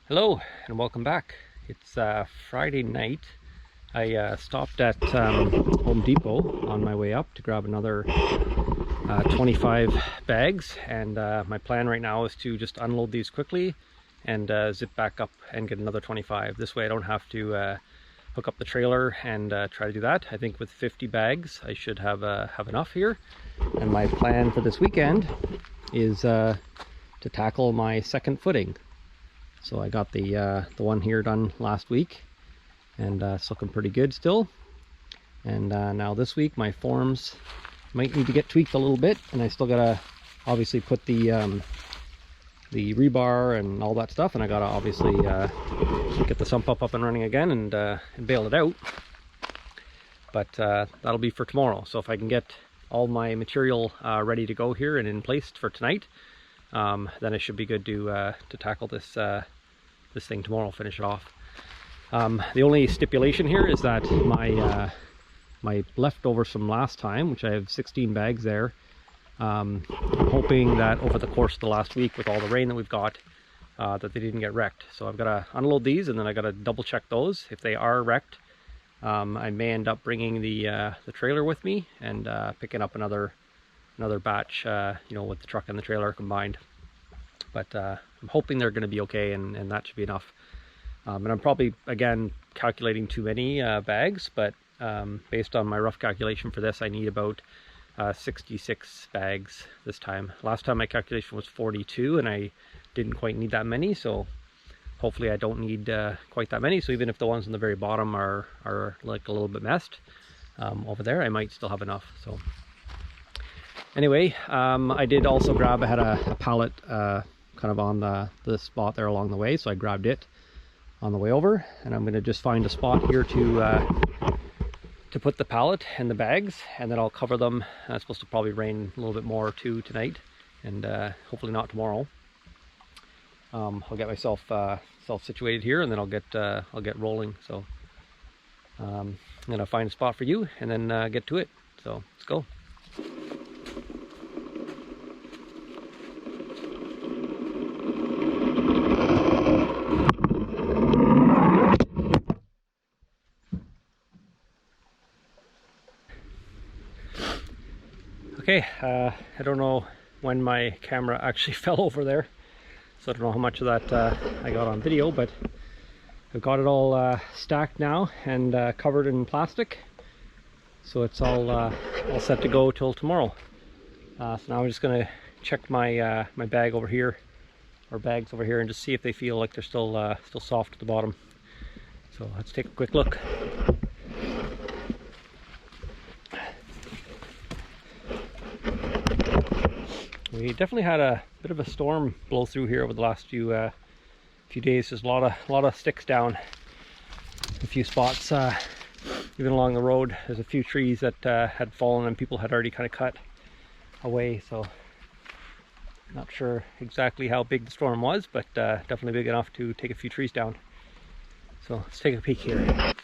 Hello and welcome back. It's Friday night. I stopped at Home Depot on my way up to grab another 25 bags, and my plan right now is to just unload these quickly and zip back up and get another 25. This way I don't have to hook up the trailer and try to do that. I think with 50 bags I should have enough here, and my plan for this weekend is to tackle my second footing. So I got the one here done last week, and it's looking pretty good still. And now this week my forms might need to get tweaked a little bit, and I still gotta obviously put the rebar and all that stuff, and I gotta obviously get the sump up and running again and bail it out. But that'll be for tomorrow. So if I can get all my material ready to go here and in place for tonight, then it should be good to tackle this thing tomorrow, finish it off. The only stipulation here is that my leftovers from last time, which I have 16 bags there, I'm hoping that over the course of the last week with all the rain that we've got, that they didn't get wrecked. So I've got to unload these, and then I got to double check those. If they are wrecked, I may end up bringing the trailer with me and picking up another batch, with the truck and the trailer combined. But I'm hoping they're going to be okay, and that should be enough. And I'm probably, again, calculating too many bags, but based on my rough calculation for this, I need about 66 bags this time. Last time my calculation was 42, and I didn't quite need that many, so hopefully I don't need quite that many. So even if the ones on the very bottom are like a little bit messed over there, I might still have enough. So anyway, I did also grab, I had a pallet kind of on the spot there along the way, so I grabbed it on the way over, and I'm going to just find a spot here to put the pallet and the bags, and then I'll cover them. It's supposed to probably rain a little bit more too tonight, and hopefully not tomorrow. I'll get myself situated here, and then I'll get rolling. So I'm going to find a spot for you and then get to it. So let's go. Okay, I don't know when my camera actually fell over there, so I don't know how much of that I got on video, but I've got it all stacked now and covered in plastic, so it's all set to go till tomorrow. So now I'm just going to check my my bag over here, or bags over here, and just see if they feel like they're still soft at the bottom. So let's take a quick look. We definitely had a bit of a storm blow through here over the last few days. There's a lot of sticks down. A few spots, even along the road. There's a few trees that had fallen and people had already kind of cut away. So not sure exactly how big the storm was, but definitely big enough to take a few trees down. So let's take a peek here.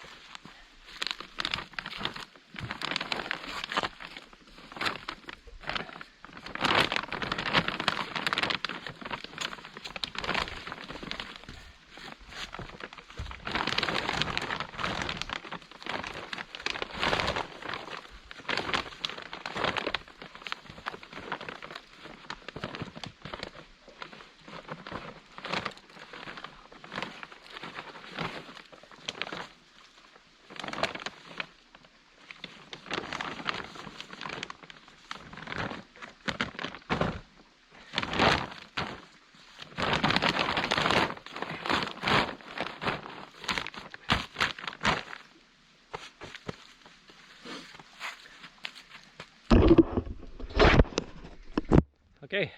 Okay,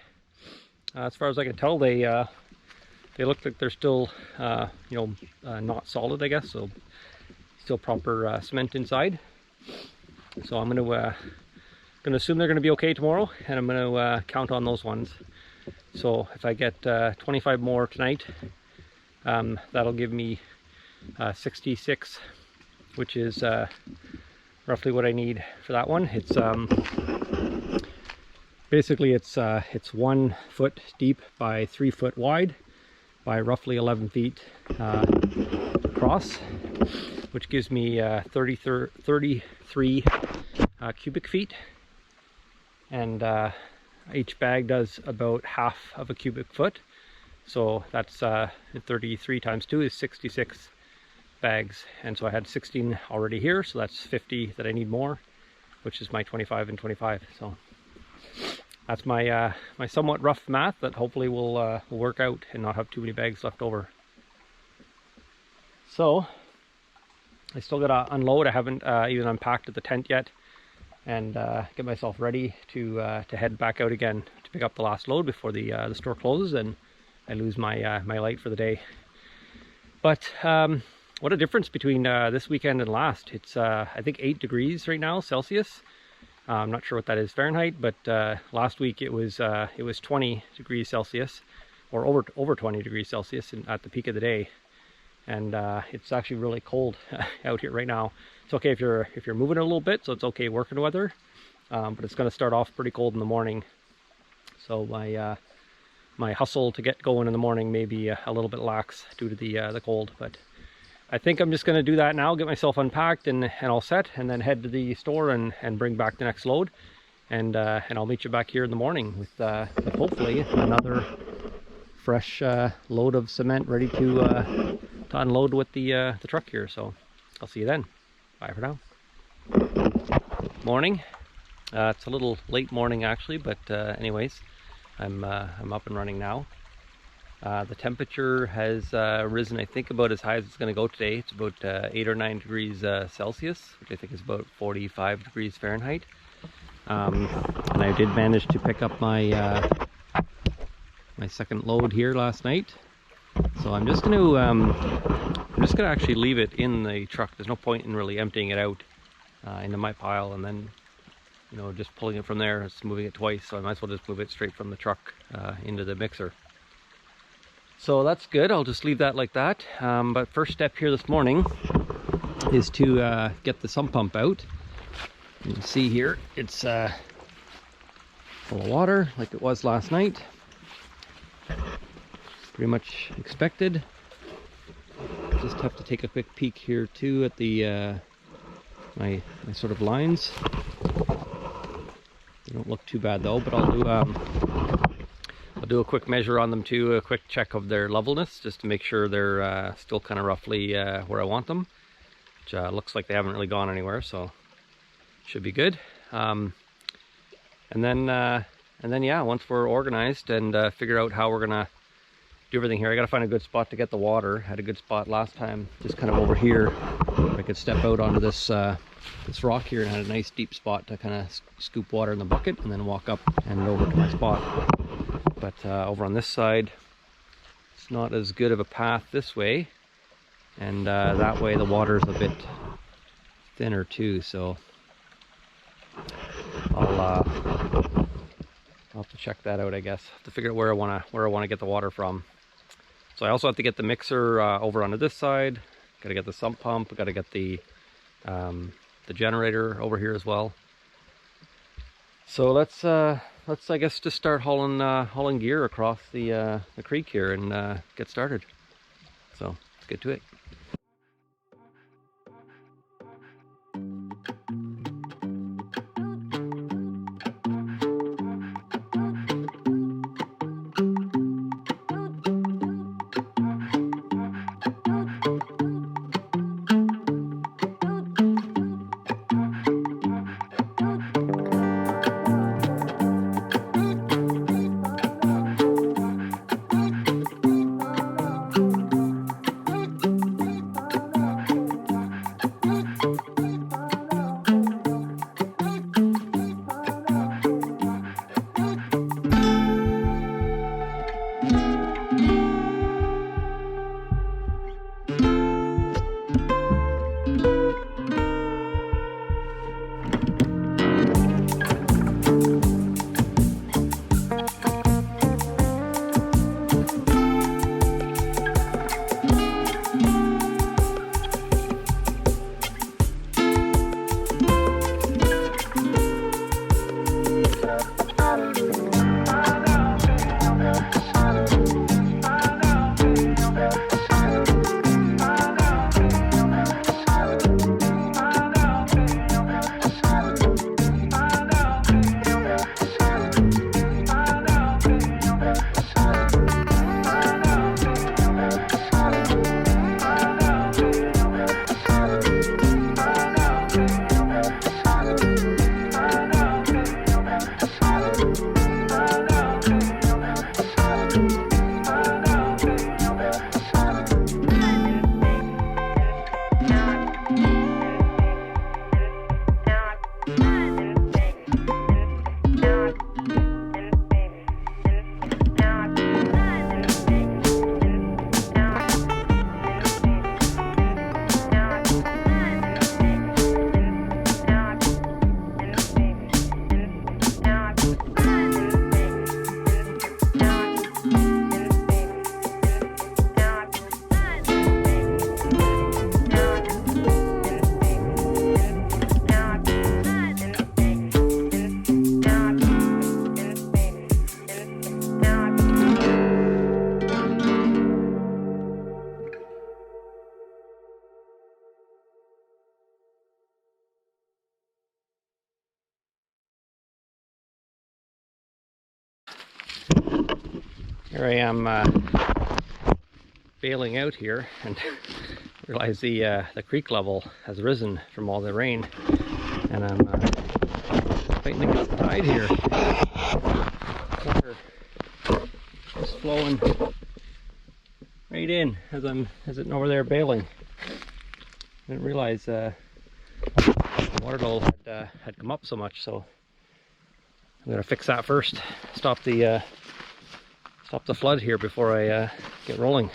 as far as I can tell, they look like they're still not solid, I guess, so still proper cement inside. So I'm gonna assume they're gonna be okay tomorrow, and I'm gonna count on those ones. So if I get 25 more tonight, that'll give me 66, which is roughly what I need for that one. It's basically it's 1 foot deep by 3 foot wide, by roughly 11 feet across, which gives me 33 cubic feet, and each bag does about half of a cubic foot, so that's 33 times 2 is 66 bags, and so I had 16 already here, so that's 50 that I need more, which is my 25 and 25. So that's my my somewhat rough math that hopefully will work out and not have too many bags left over. So I still gotta unload. I haven't even unpacked the tent yet, and get myself ready to head back out again to pick up the last load before the store closes and I lose my my light for the day. But what a difference between this weekend and last. It's I think 8 degrees right now Celsius. I'm not sure what that is Fahrenheit, but last week it was 20 degrees Celsius, or over 20 degrees Celsius at the peak of the day. And it's actually really cold out here right now. It's okay if you're moving a little bit, so it's okay working weather, but it's going to start off pretty cold in the morning. So my hustle to get going in the morning may be a little bit lax due to the cold, but I think I'm just going to do that now, get myself unpacked and all set, and then head to the store and bring back the next load, and I'll meet you back here in the morning with hopefully another fresh load of cement ready to unload with the truck here. So I'll see you then. Bye for now. Morning. It's a little late morning actually, but anyways, I'm up and running now. The temperature has risen, I think, about as high as it's going to go today. It's about 8 or 9 degrees Celsius, which I think is about 45 degrees Fahrenheit. And I did manage to pick up my my second load here last night. So I'm just going to actually leave it in the truck. There's no point in really emptying it out into my pile and then, you know, just pulling it from there. It's moving it twice, so I might as well just move it straight from the truck into the mixer. So that's good. I'll just leave that like that. But first step here this morning is to get the sump pump out. You can see here it's full of water like it was last night. Pretty much expected. Just have to take a quick peek here too at the my sort of lines. They don't look too bad though, but I'll do a quick measure on them too, a quick check of their levelness, just to make sure they're still kind of roughly where I want them. Which looks like they haven't really gone anywhere, so should be good. And then yeah, once we're organized and figure out how we're gonna do everything here, I gotta find a good spot to get the water. Had a good spot last time, just kind of over here. I could step out onto this this rock here and had a nice deep spot to kind of scoop water in the bucket and then walk up and over to my spot. But over on this side, it's not as good of a path this way, and that way the water's a bit thinner too. So I'll have to check that out, I guess. Have to figure out where I wanna get the water from. So I also have to get the mixer over onto this side. Got to get the sump pump. Got to get the generator over here as well. So let's I guess just start hauling gear across the creek here and get started. So let's get to it. Here I am bailing out here, and realize the creek level has risen from all the rain, and I'm fighting against the tide here. Water is flowing right in as I'm sitting over there bailing. I didn't realize the water level had come up so much, so I'm gonna fix that first. Stop the flood here before I get rolling.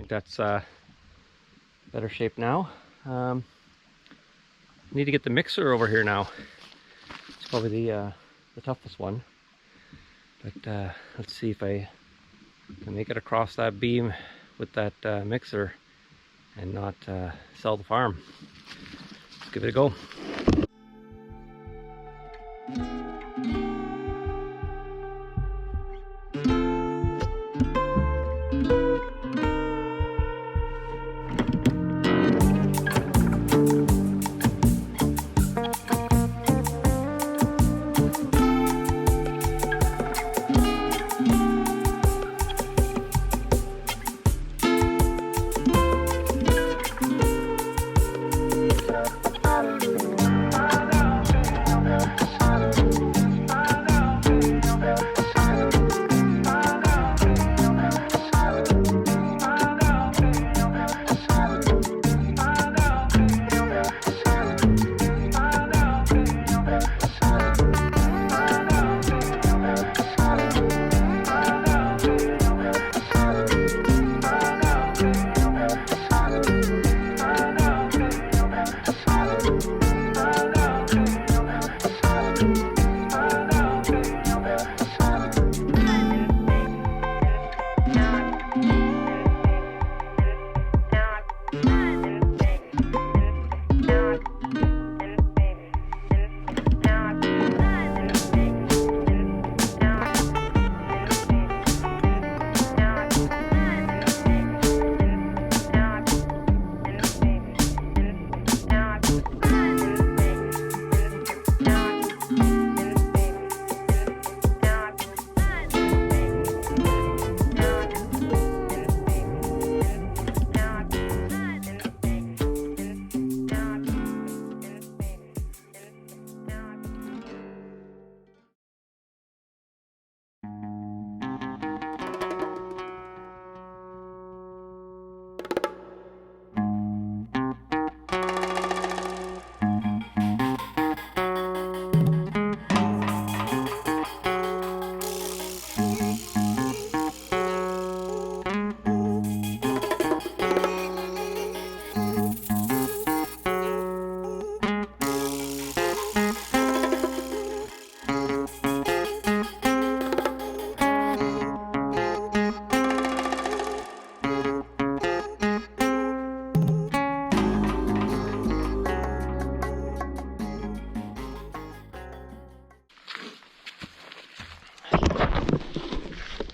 That's better shape now. Need to get the mixer over here now. It's probably the toughest one, but let's see if I can make it across that beam with that mixer and not sell the farm. Let's give it a go.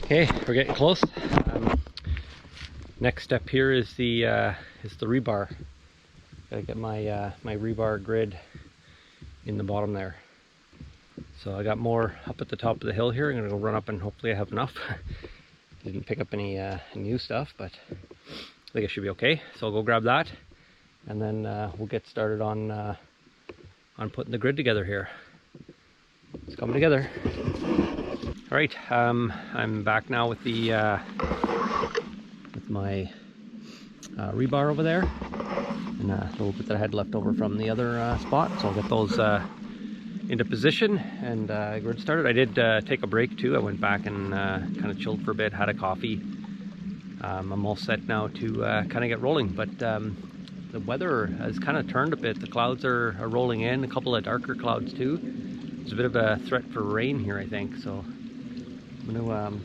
Okay, we're getting close. Next step here is the rebar. Gotta get my my rebar grid in the bottom there. So I got more up at the top of the hill here. I'm gonna go run up and hopefully I have enough. Didn't pick up any new stuff, but I think I should be okay. So I'll go grab that, and then we'll get started on putting the grid together here. It's coming together. All right, I'm back now with the with my rebar over there, and a little bit that I had left over from the other spot. So I'll get those into position and grid started. I did take a break too. I went back and kind of chilled for a bit, had a coffee. I'm all set now to kind of get rolling, but the weather has kind of turned a bit. The clouds are rolling in, a couple of darker clouds too. There's a bit of a threat for rain here, I think, so I'm gonna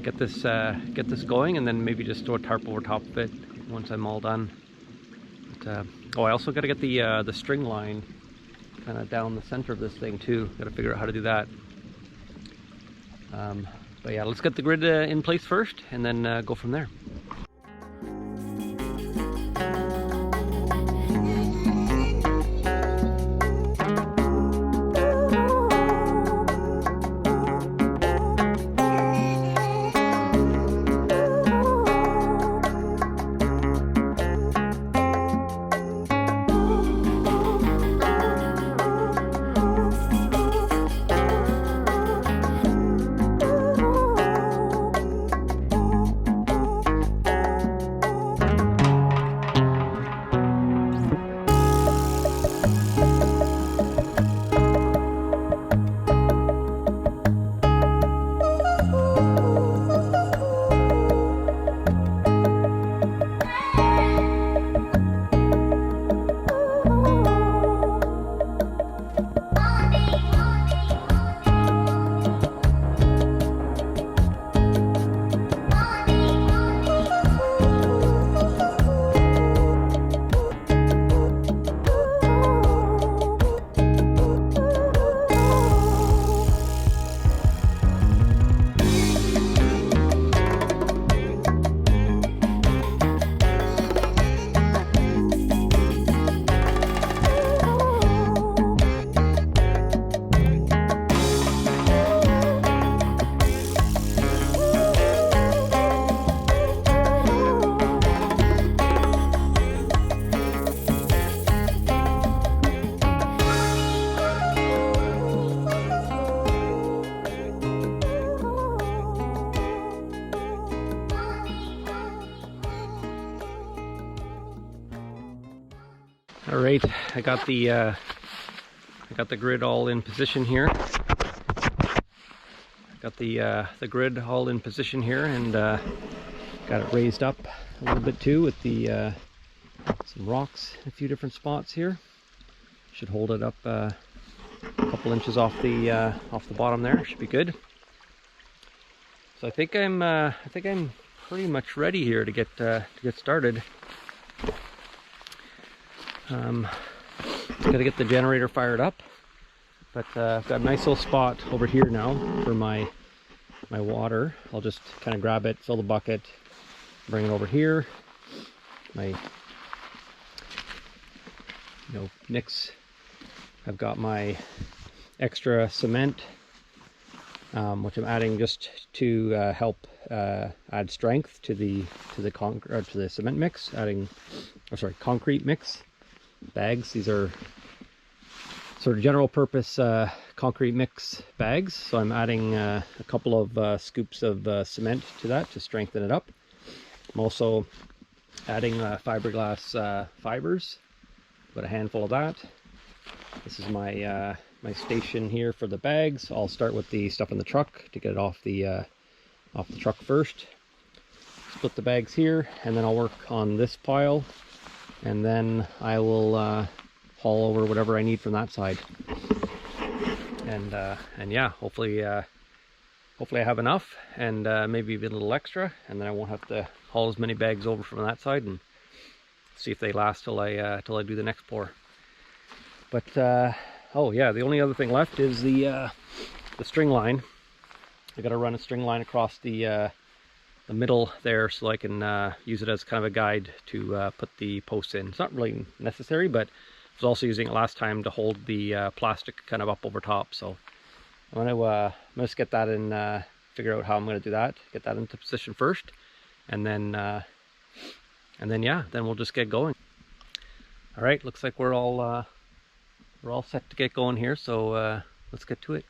get this going and then maybe just throw a tarp over top of it once I'm all done. But, oh, I also got to get the string line kind of down the center of this thing too. Got to figure out how to do that. But yeah, let's get the grid in place first and then go from there. All right, I got the grid all in position here. Got the grid all in position here, and got it raised up a little bit too with the some rocks in a few different spots here. Should hold it up a couple inches off the bottom there. Should be good. So I think I'm pretty much ready here to get started. Got to get the generator fired up, but I've got a nice little spot over here now for my water. I'll just kind of grab it, fill the bucket, bring it over here. My mix. I've got my extra cement, which I'm adding just to help add strength to the cement mix. Concrete mix bags. These are sort of general purpose concrete mix bags, so I'm adding a couple of scoops of cement to that to strengthen it up. I'm also adding fiberglass fibers, about a handful of that. This is my my station here for the bags. I'll start with the stuff in the truck to get it off the truck first. Split the bags here, and then I'll work on this pile, and then I will haul over whatever I need from that side. And yeah, hopefully I have enough, and maybe a little extra, and then I won't have to haul as many bags over from that side, and see if they last till I do the next pour. But oh yeah, the only other thing left is the string line. I got to run a string line across the middle there, so I can use it as kind of a guide to put the posts in. It's not really necessary, but I was also using it last time to hold the plastic kind of up over top. So I'm gonna just get that in, figure out how I'm gonna do that. Get that into position first, and then yeah, then we'll just get going. All right, looks like we're all set to get going here. So let's get to it.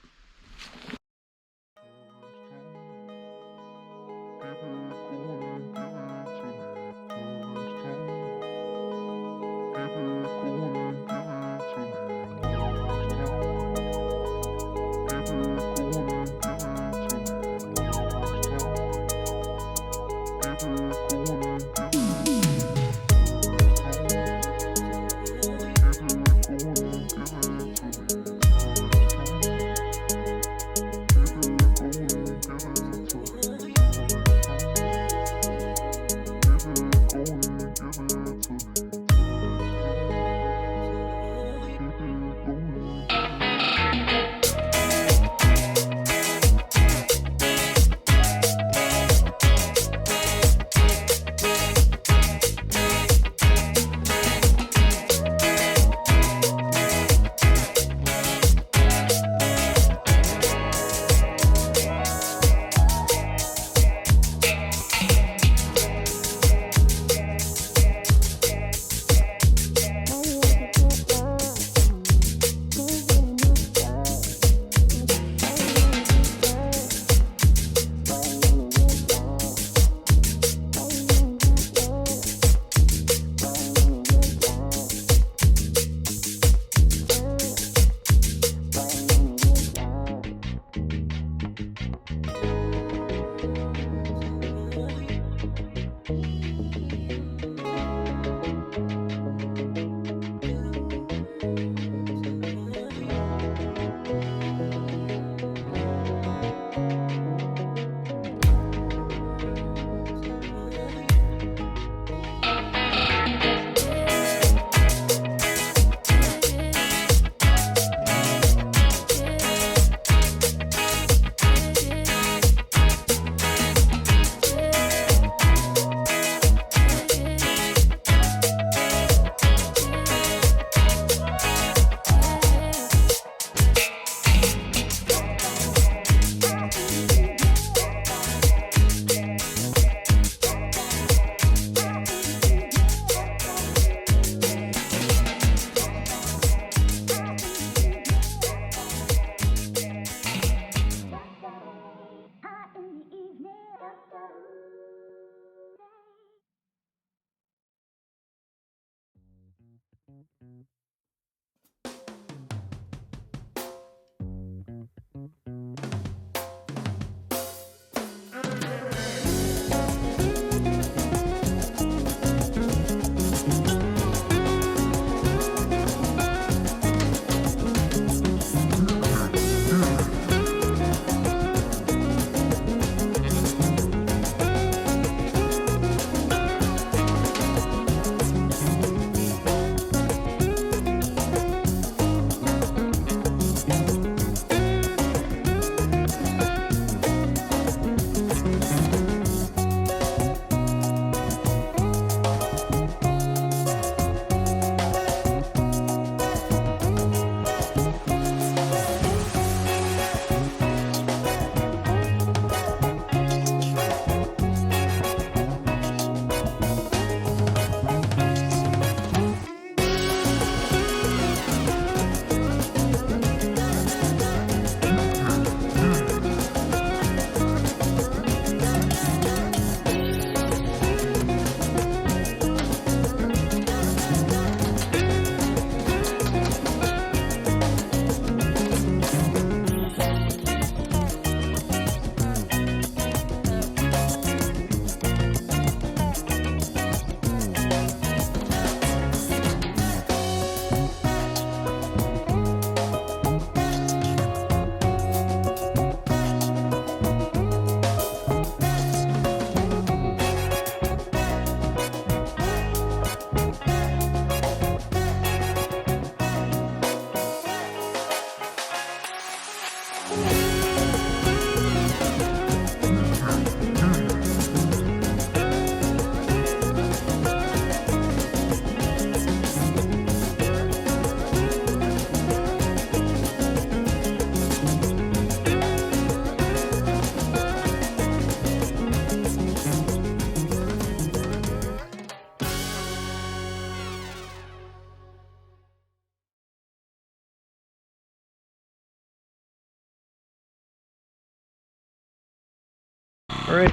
Alright,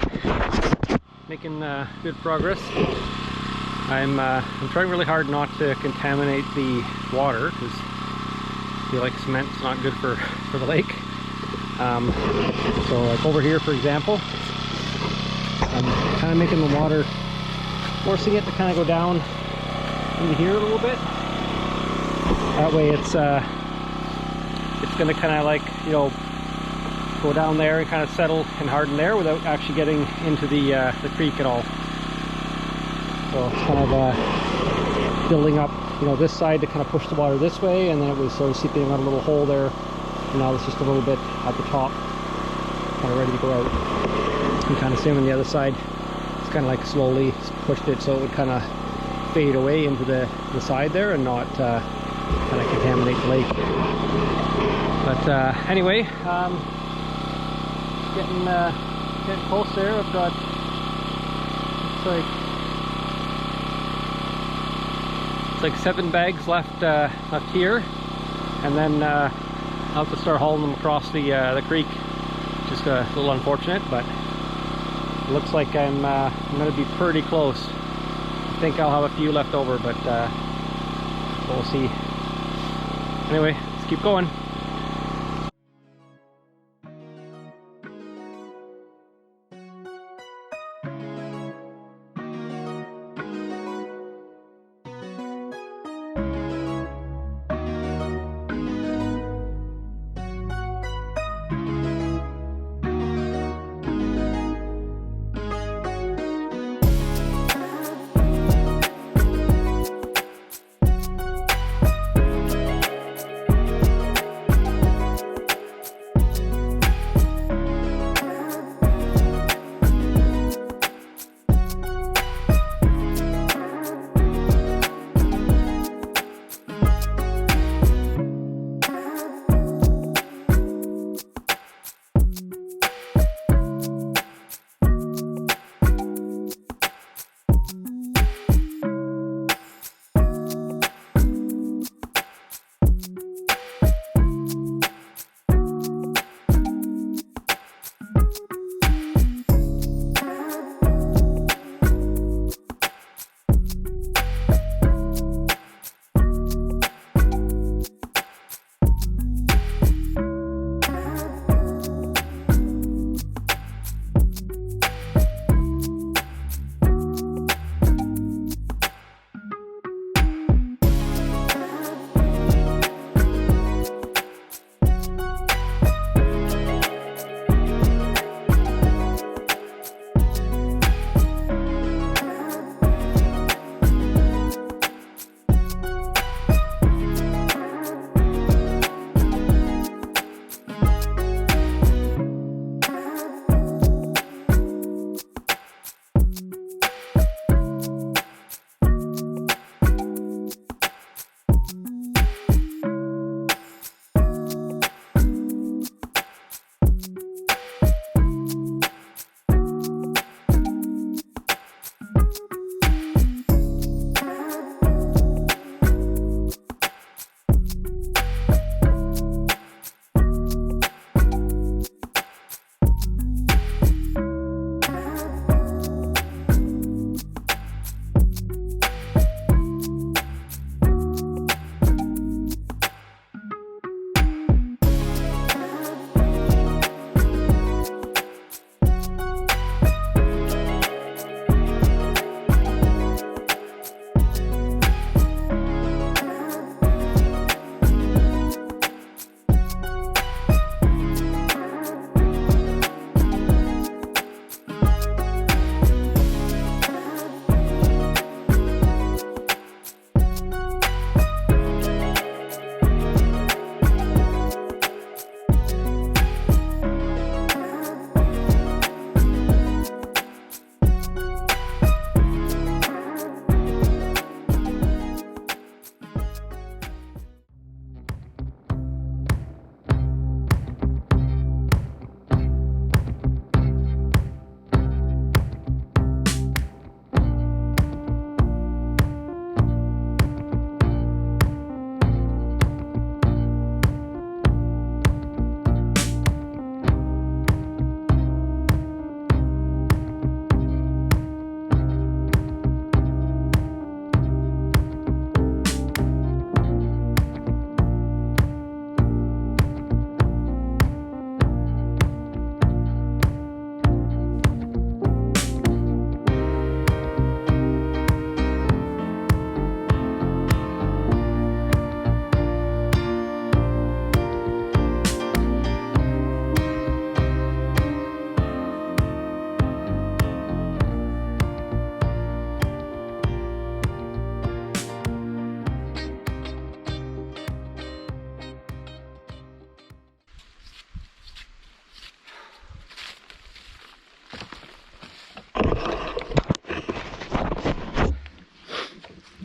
making good progress. I'm trying really hard not to contaminate the water because I feel like cement's not good for the lake. So like over here, for example, I'm kind of making the water, forcing it to kind of go down into here a little bit. That way it's going to kind of like, you know, go down there and kind of settle and harden there without actually getting into the creek at all. So it's kind of building up, you know, this side to kind of push the water this way, and then it was sort of seeping out a little hole there, and now it's just a little bit at the top, kind of ready to go out. And kind of same on the other side. It's kind of like slowly pushed it so it would kind of fade away into the side there and not kind of contaminate the lake. But anyway, getting close there. I've got, it's like 7 bags left here, and then I'll have to start hauling them across the creek. Just a little unfortunate, but it looks like I'm going to be pretty close. I think I'll have a few left over, but we'll see. Anyway, let's keep going.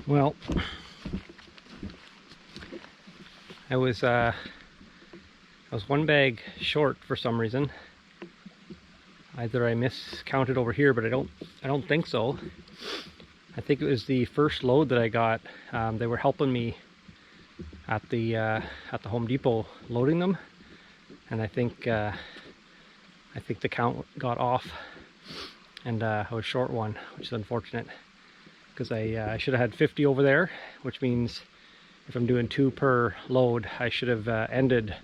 Well, I was one bag short for some reason. Either I miscounted over here, but I don't think so. I think it was the first load that I got. They were helping me at the Home Depot loading them, and I think the count got off, and I was short one, which is unfortunate because I should have had 50 over there, which means if I'm doing 2 per load, I should have ended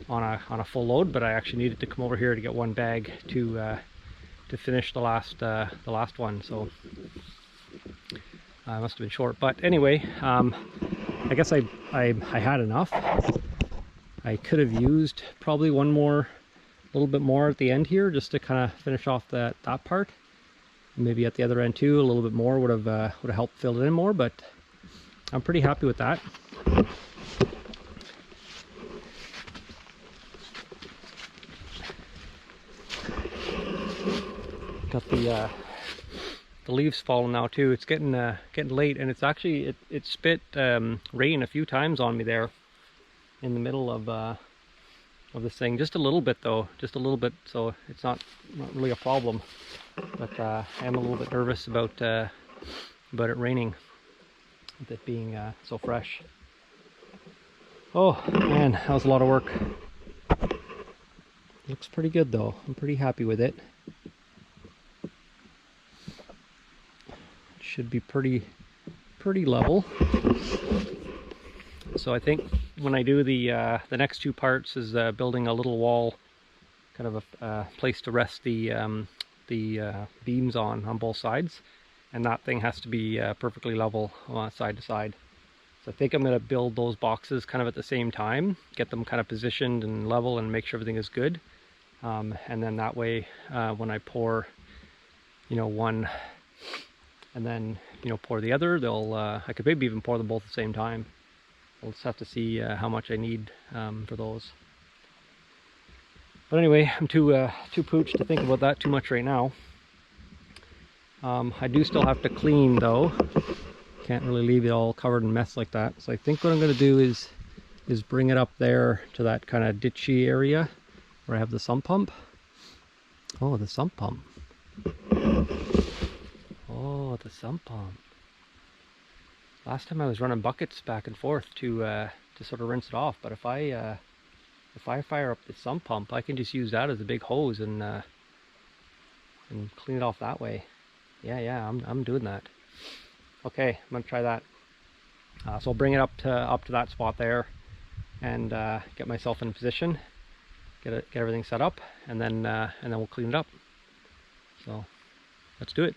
on a full load, but I actually needed to come over here to get 1 bag to finish the last one. So I must have been short. But anyway, I guess I had enough. I could have used probably one more, a little bit more at the end here, just to kind of finish off that part. Maybe at the other end too, a little bit more would have helped fill it in more. But I'm pretty happy with that. Got the leaves falling now too. It's getting late, and it's actually it spit rain a few times on me there in the middle of this thing. Just a little bit though, just a little bit. So it's not really a problem. But I am a little bit nervous about it raining, with it being so fresh. Oh man, that was a lot of work. Looks pretty good though. I'm pretty happy with it. Should be pretty level. So I think when I do the next 2 parts is building a little wall, kind of a place to rest the beams on both sides, and that thing has to be perfectly level side to side. So I think I'm going to build those boxes kind of at the same time, get them kind of positioned and level, and make sure everything is good. And then that way, when I pour, one and then pour the other, they'll I could maybe even pour them both at the same time. I'll just have to see how much I need for those. But anyway, I'm too pooched to think about that too much right now. I do still have to clean though. Can't really leave it all covered in mess like that. So I think what I'm going to do is bring it up there to that kind of ditchy area where I have the sump pump. Oh, the sump pump. Oh, the sump pump. Last time I was running buckets back and forth to sort of rinse it off, but if I fire up the sump pump, I can just use that as a big hose and clean it off that way. Yeah, I'm doing that. Okay, I'm gonna try that. So I'll bring it up to that spot there, and get myself in position, get everything set up, and then we'll clean it up. So let's do it.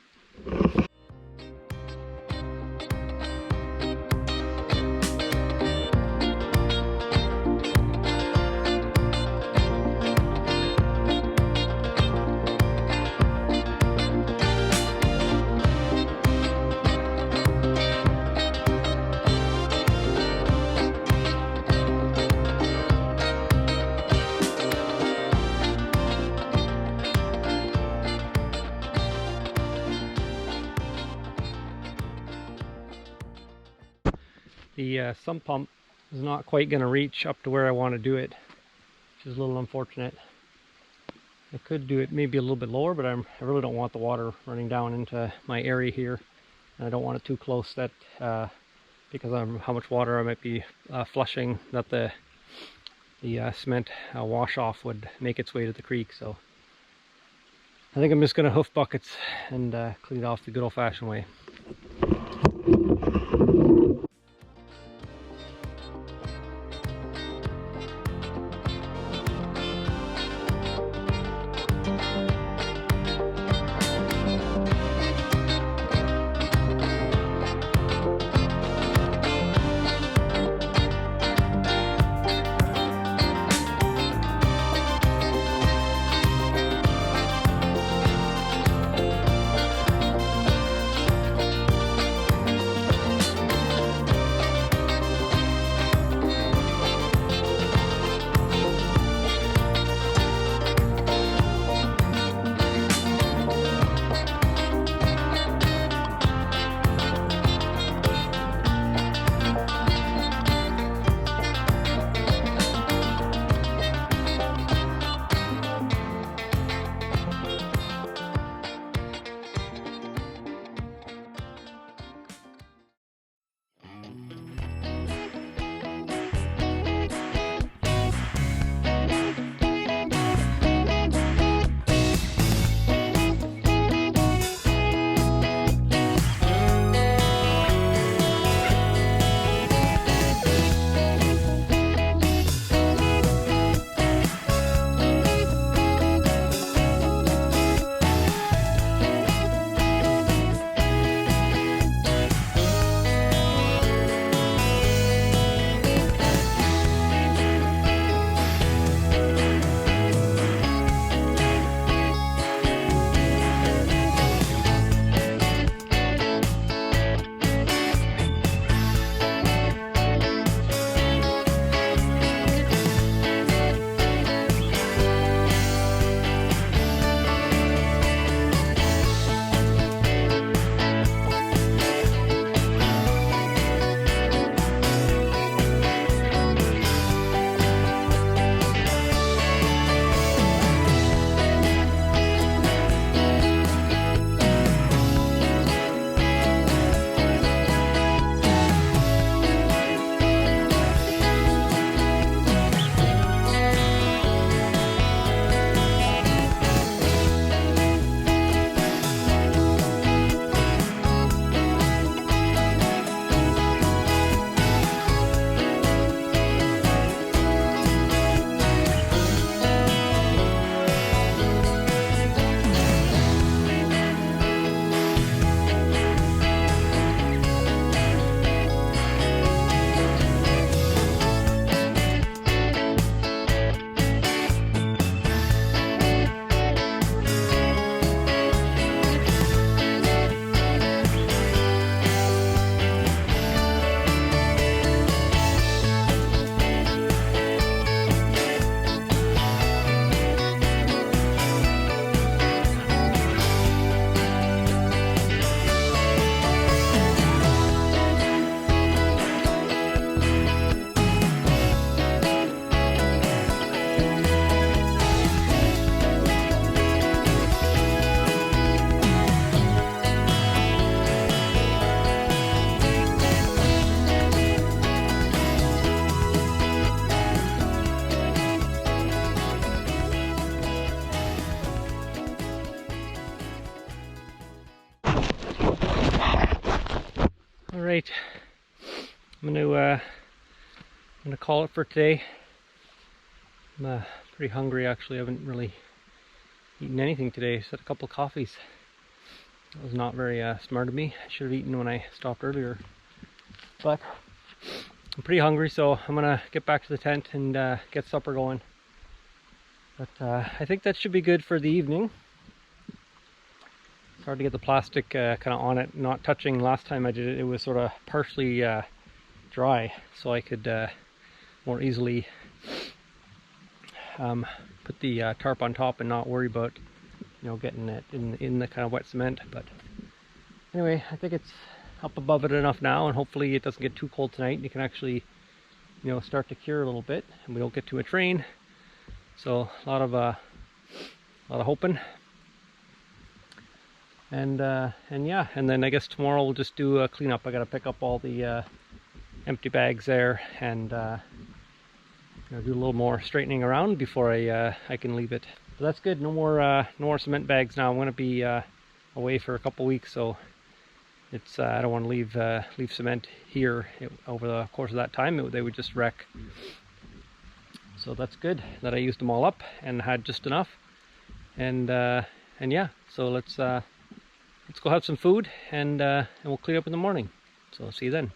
The sump pump is not quite going to reach up to where I want to do it, which is a little unfortunate. I could do it maybe a little bit lower, but I really don't want the water running down into my area here, and I don't want it too close that because of how much water I might be flushing, that the cement wash off would make its way to the creek. So I think I'm just going to hoof buckets and clean it off the good old-fashioned way. right, I'm gonna call it for today. I'm pretty hungry actually. I haven't really eaten anything today. Just had a couple of coffees. That was not very smart of me. I should have eaten when I stopped earlier. But I'm pretty hungry, so I'm gonna get back to the tent and get supper going. But I think that should be good for the evening. It's hard to get the plastic kind of on it, not touching. Last time I did it, it was sort of partially dry, so I could more easily put the tarp on top and not worry about, you know, getting it in the kind of wet cement. But anyway, I think it's up above it enough now, and hopefully it doesn't get too cold tonight and you can actually, you know, start to cure a little bit and we don't get too much rain. So a lot of hoping. And yeah, and then I guess tomorrow we'll just do a cleanup. I gotta pick up all the empty bags there and you know, do a little more straightening around before I can leave it. But that's good. No more cement bags now. I'm gonna be away for a couple weeks, so it's I don't want to leave cement here over the course of that time. They would just wreck. So that's good that I used them all up and had just enough. And yeah, so let's go have some food and we'll clean up in the morning. So I'll see you then.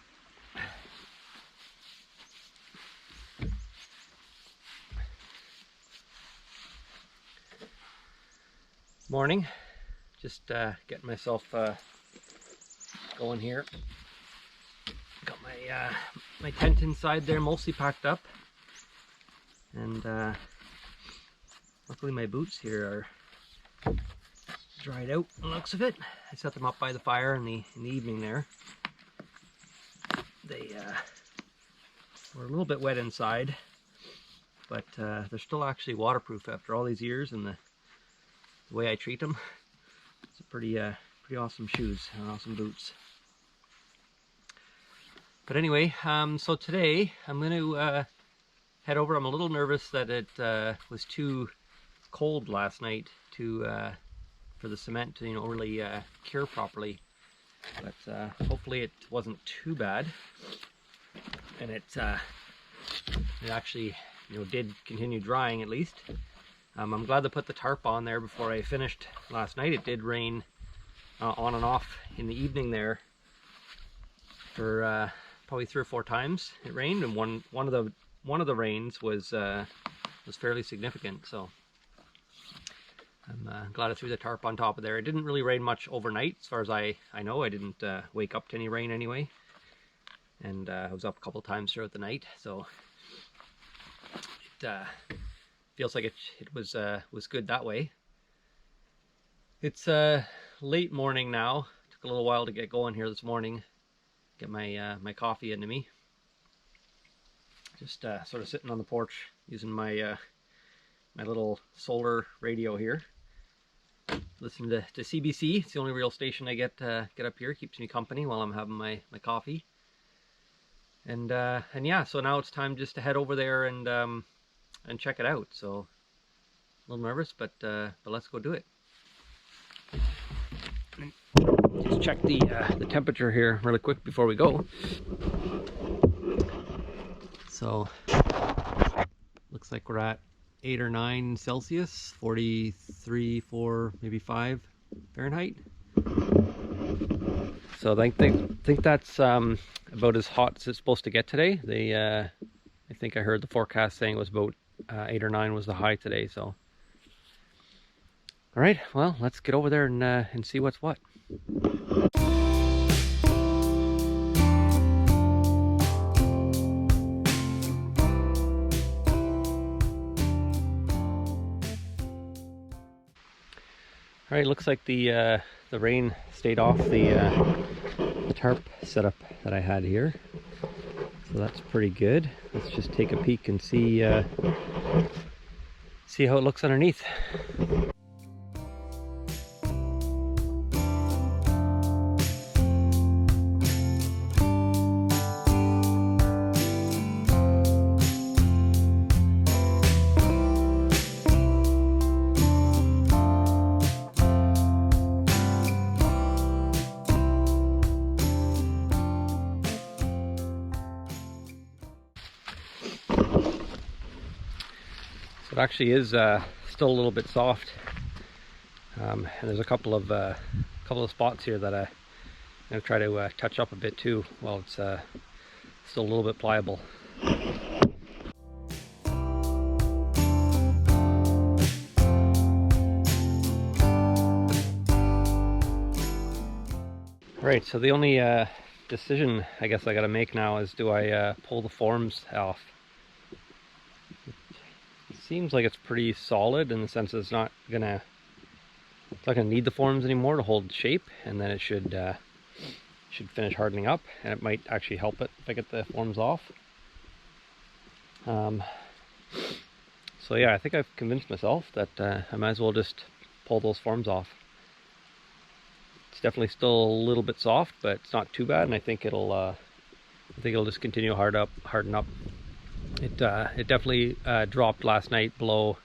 Morning. Just getting myself going here. Got my tent inside there mostly packed up, and luckily my boots here are dried out on the looks of it. I set them up by the fire in the evening there. They were a little bit wet inside, but they're still actually waterproof after all these years, and the way I treat them. It's a pretty awesome shoes and awesome boots. But anyway, so today I'm going to head over. I'm a little nervous that it was too cold last night for the cement to, you know, really cure properly. But hopefully it wasn't too bad, and it actually, you know, did continue drying at least. I'm glad to put the tarp on there before I finished last night. It did rain on and off in the evening there for probably 3 or 4 times. It rained, and one of the rains was fairly significant. So I'm glad I threw the tarp on top of there. It didn't really rain much overnight, as far as I know. I didn't wake up to any rain anyway, and I was up a couple times throughout the night, so it feels like it was good that way. It's late morning now. Took a little while to get going here this morning. Get my coffee into me. Just sort of sitting on the porch using my my little solar radio here. Listening to CBC. It's the only real station I get up here. Keeps me company while I'm having my coffee. And yeah, so now it's time just to head over there and check it out. So a little nervous, but let's go do it. Just check the temperature here really quick before we go. So looks like we're at 8 or 9 Celsius, 43, 4, maybe 5 Fahrenheit. So I think that's about as hot as it's supposed to get today. I think I heard the forecast saying it was about 8 or 9 was the high today. So all right, well, let's get over there and see what's what. All right, looks like the rain stayed off the tarp setup that I had here, so that's pretty good. Let's just take a peek and see how it looks underneath. it actually is still a little bit soft, and there's a couple of spots here that I'm going to try to touch up a bit too while it's still a little bit pliable. Alright, so the only decision I guess I got to make now is, do I pull the forms off? It seems like it's pretty solid in the sense that it's not gonna need the forms anymore to hold shape, and then it should finish hardening up, and it might actually help it if I get the forms off. So yeah, I think I've convinced myself that I might as well just pull those forms off. It's definitely still a little bit soft, but it's not too bad, and I think it'll just continue to harden up. It definitely dropped last night below,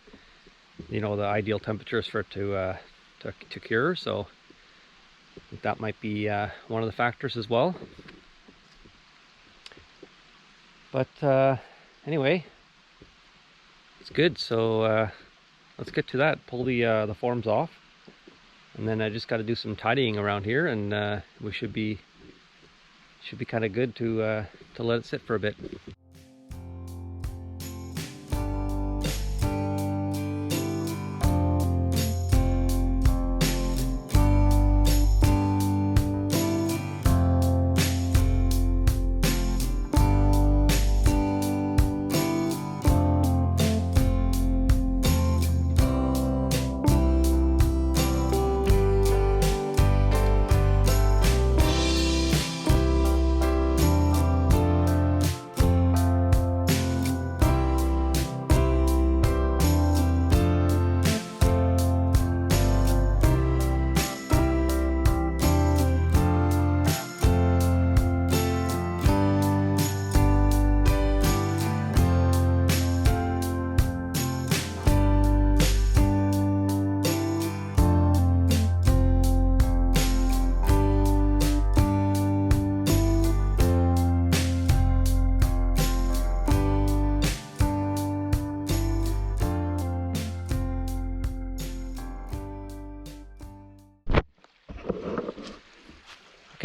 the ideal temperatures for it to cure. So I think that might be one of the factors as well. But anyway, it's good. So let's get to that. Pull the forms off. And then I just got to do some tidying around here, and we should be kind of good to let it sit for a bit.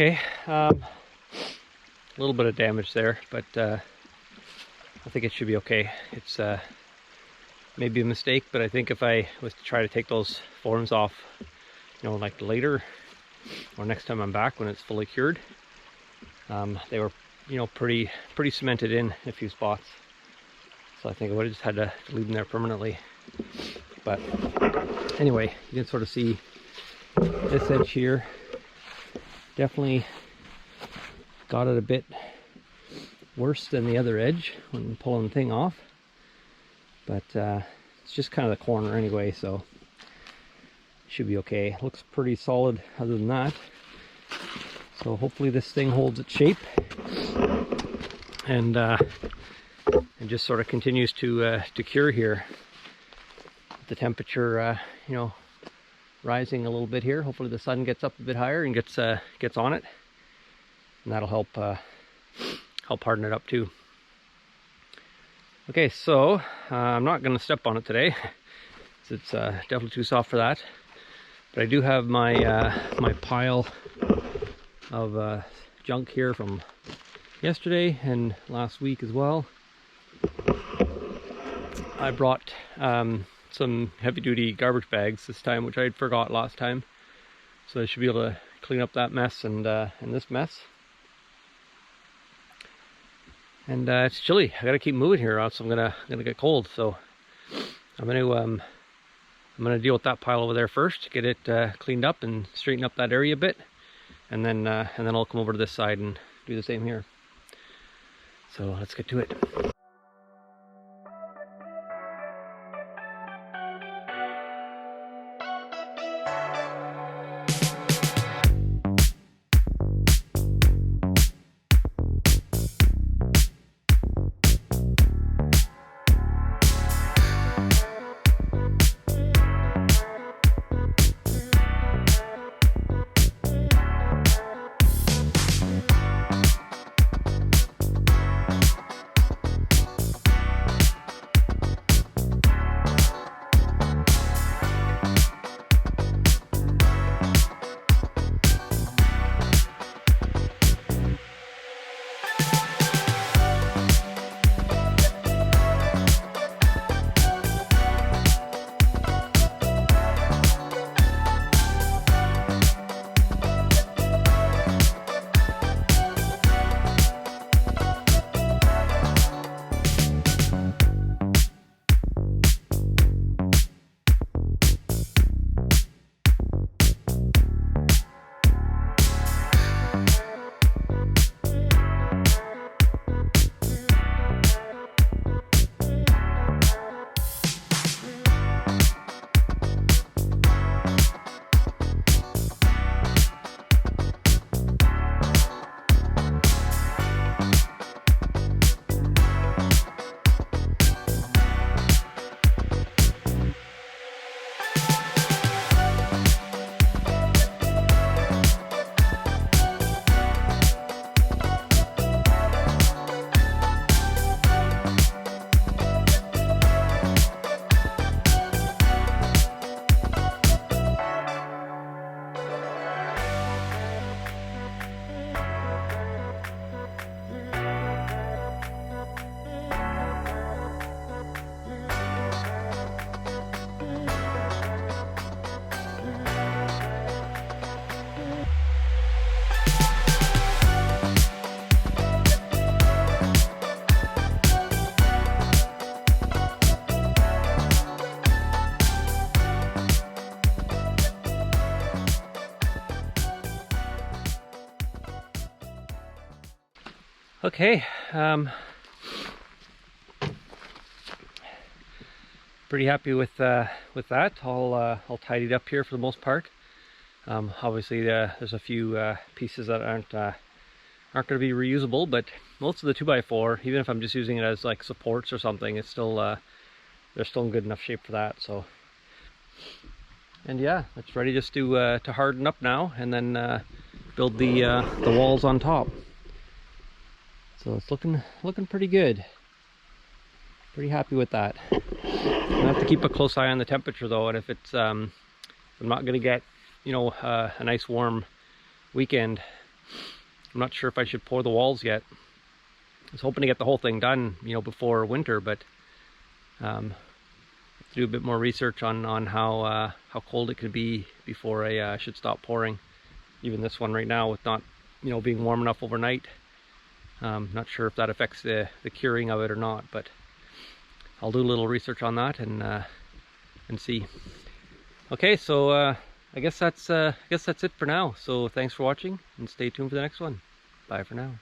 Okay, a little bit of damage there, but I think it should be okay. It's maybe a mistake, but I think if I was to try to take those forms off, like later or next time I'm back when it's fully cured, they were, pretty cemented in a few spots. So I think I would have just had to leave them there permanently. But anyway, you can sort of see this edge here. Definitely got it a bit worse than the other edge when pulling the thing off, but it's just kind of the corner anyway, so it should be okay. It looks pretty solid other than that, so hopefully this thing holds its shape and just sort of continues to cure here. The temperature rising a little bit here. Hopefully the sun gets up a bit higher and gets on it, and that'll help harden it up too. Okay, so I'm not going to step on it today. It's definitely too soft for that. But I do have my my pile of junk here from yesterday and last week as well. I brought some heavy-duty garbage bags this time, which I forgot last time, so I should be able to clean up that mess and this mess. And it's chilly. I gotta keep moving here, or else I'm gonna get cold. So I'm gonna deal with that pile over there first, get it cleaned up and straighten up that area a bit, and then I'll come over to this side and do the same here. So let's get to it. Okay, pretty happy with that. I'll tidy it up here for the most part. Obviously, there's a few pieces that aren't going to be reusable, but most of the 2x4, even if I'm just using it as like supports or something, it's still they're still in good enough shape for that. So, and yeah, it's ready just to harden up now, and then build the walls on top. So it's looking pretty good. Pretty happy with that. I have to keep a close eye on the temperature though, and if it's I'm not gonna get, you know, a nice warm weekend, I'm not sure if I should pour the walls yet. I was hoping to get the whole thing done, you know, before winter, but do a bit more research on how cold it could be before I should stop pouring. Even this one right now, with not, you know, being warm enough overnight. Not sure if that affects the curing of it or not, but I'll do a little research on that and see. Okay, so I guess that's it for now. So thanks for watching, and stay tuned for the next one. Bye for now.